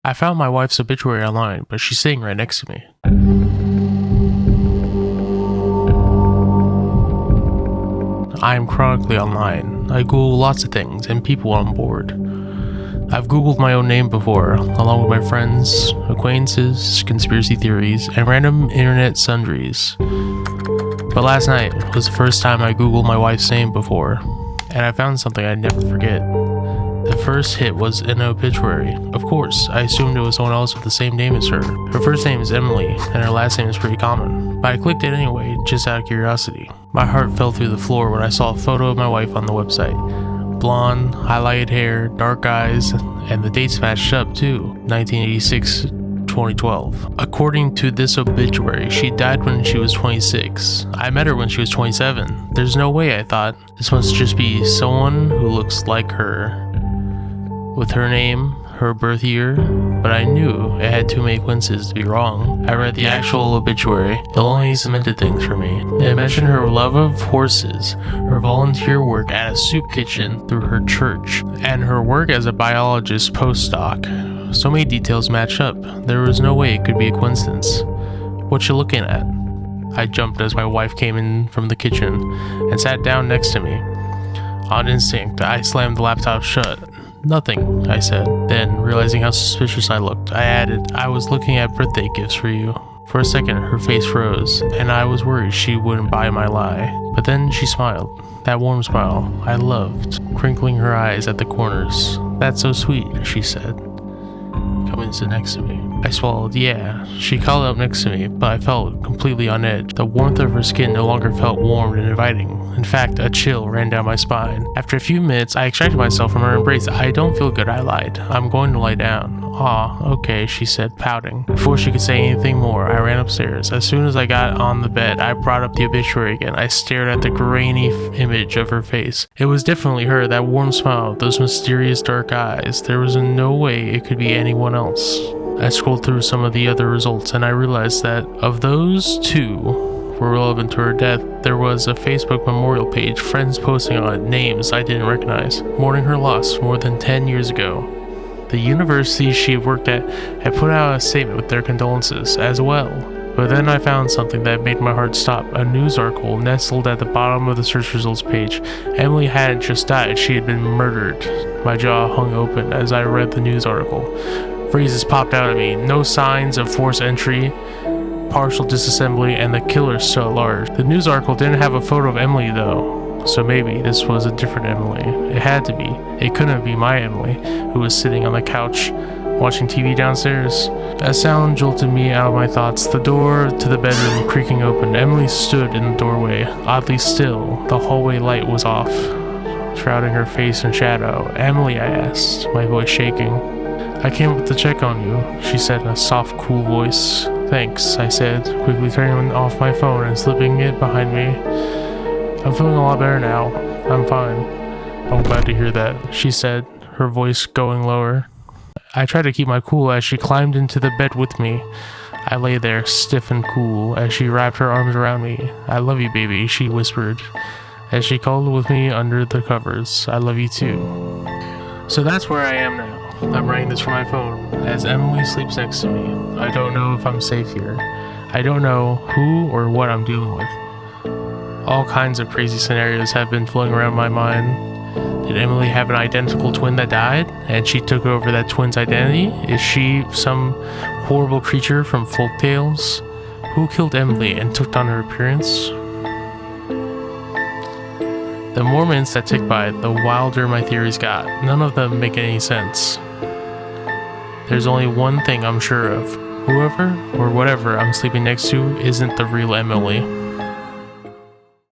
I found my wife's obituary online, but she's sitting right next to me. I am chronically online. I Google lots of things and people on board. I've Googled my own name before, along with my friends, acquaintances, conspiracy theories, and random internet sundries. But last night was the first time I Googled my wife's name before, and I found something I'd never forget. The first hit was an obituary. Of course, I assumed it was someone else with the same name as her. Her first name is Emily, and her last name is pretty common, but I clicked it anyway, just out of curiosity. My heart fell through the floor when I saw a photo of my wife on the website. Blonde, highlighted hair, dark eyes, and the dates matched up too, 1986 2012. According to this obituary, she died when she was 26. I met her when she was 27. There's no way, I thought. This must just be someone who looks like her, with her name, her birth year, but I knew it had too many coincidences to be wrong. I read the actual obituary. It only cemented things for me. It mentioned her love of horses, her volunteer work at a soup kitchen through her church, and her work as a biologist postdoc. So many details match up. There was no way it could be a coincidence. What you looking at? I jumped as my wife came in from the kitchen and sat down next to me. On instinct, I slammed the laptop shut. Nothing, I said. Then, realizing how suspicious I looked, I added, I was looking at birthday gifts for you. For a second, her face froze, and I was worried she wouldn't buy my lie. But then she smiled. That warm smile I loved, crinkling her eyes at the corners. That's so sweet, she said. Come and sit next to me. I swallowed. Yeah. She cuddled up next to me, but I felt completely on edge. The warmth of her skin no longer felt warm and inviting. In fact, a chill ran down my spine. After a few minutes, I extracted myself from her embrace. I don't feel good, I lied. I'm going to lie down. Aw, okay, she said, pouting. Before she could say anything more, I ran upstairs. As soon as I got on the bed, I brought up the obituary again. I stared at the grainy image of her face. It was definitely her, that warm smile, those mysterious dark eyes. There was no way it could be anyone else. I scrolled through some of the other results, and I realized that of those two were relevant to her death, there was a Facebook memorial page, friends posting on it, names I didn't recognize, mourning her loss more than 10 years ago. The university she worked at had put out a statement with their condolences as well. But then I found something that made my heart stop. A news article nestled at the bottom of the search results page. Emily hadn't just died, she had been murdered. My jaw hung open as I read the news article. Phrases popped out at me. No signs of forced entry, partial disassembly, and the killer still at large. The news article didn't have a photo of Emily though, so maybe this was a different Emily. It had to be. It couldn't be my Emily, who was sitting on the couch watching TV downstairs. A sound jolted me out of my thoughts. The door to the bedroom creaking open. Emily stood in the doorway, oddly still. The hallway light was off, shrouding her face in shadow. Emily, I asked, my voice shaking. I came up to check on you, she said in a soft, cool voice. Thanks, I said, quickly turning off my phone and slipping it behind me. I'm feeling a lot better now. I'm fine. I'm glad to hear that, she said, her voice going lower. I tried to keep my cool as she climbed into the bed with me. I lay there, stiff and cool, as she wrapped her arms around me. I love you, baby, she whispered, as she cuddled with me under the covers. I love you too. So that's where I am now. I'm writing this from my phone as Emily sleeps next to me. I don't know if I'm safe here. I don't know who or what I'm dealing with. All kinds of crazy scenarios have been floating around my mind. Did Emily have an identical twin that died, and she took over that twin's identity? Is she some horrible creature from folk tales? Who killed Emily and took on her appearance? The more minutes that tick by, the wilder my theories got. None of them make any sense. There's only one thing I'm sure of. Whoever or whatever I'm sleeping next to isn't the real Emily.